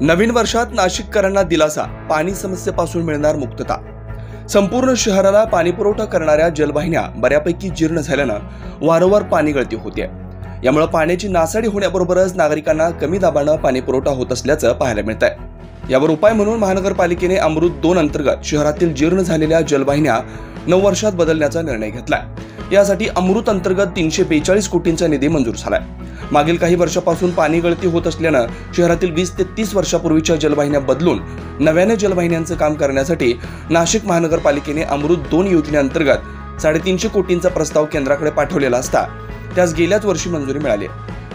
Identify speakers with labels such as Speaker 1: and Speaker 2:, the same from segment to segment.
Speaker 1: नवीन वर्षात नाशिककरांना दिलासा, पाणी समस्येपासून मिळणार मुक्तता। संपूर्ण शहराला पाणी पुरवठा करणाऱ्या जलवाहिन्या बऱ्यापैकी जीर्ण झाल्यानं वारंवार पाणी गळती होते। यामुळे पाण्याची नासाडी होण्याबरोबरच नागरिकांना कमी दाबानं पाणी पुरवठा होत असल्याचं पाहायला मिळतंय। यावर उपाय म्हणून महानगरपालिकेने अमृत 2 अंतर्गत शहरातील जीर्ण झालेल्या जलवाहिन्या 9 वर्षात बदलण्याचा निर्णय घेतलाय। यासाठी अमृत अंतर्गत 342 कोटींचा निधी मंजूर झालाय। मागील काही वर्षापासून पाणी गळती होत असल्यानं शहरातील 20 ते 30 वर्षापूर्वीच्या जलवाहिन्या बदलून नव्याने जलवाहिन्यांचं काम करण्यासाठी नाशिक महानगरपालिकेने अमृत 2 योजनेअंतर्गत 350 कोटींचा प्रस्ताव केंद्राकडे पाठवलेला असता त्यास गेल्याच वर्षी मंजुरी मिळाली।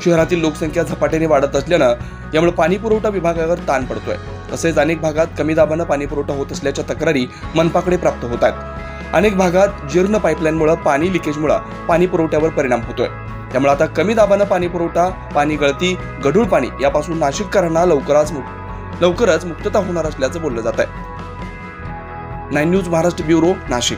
Speaker 1: शहरातील लोकसंख्या झपाट्याने वाढत असल्यानं यामुळे पाणी पुरवठा विभागावर ताण पडतोय। तसेच अनेक भागात कमी दाबानं पाणी पुरवठा होत असल्याच्या तक्रारी मनपाकडे प्राप्त होत आहेत। अनेक भागात जीर्ण पाईपलाईनमुळे पाणी लिकेजमुळे पाणी पुरवठ्यावर परिणाम होतोय। त्यामुळे आता कमी दाबानं पाणी पुरवठा, पाणी गळती, गढूळ पाणी यापासून नाशिककरांना लवकरच मुक्तता होणार असल्याचं बोललं जात आहे। 9 न्यूज महाराष्ट्र ब्युरो, नाशिक।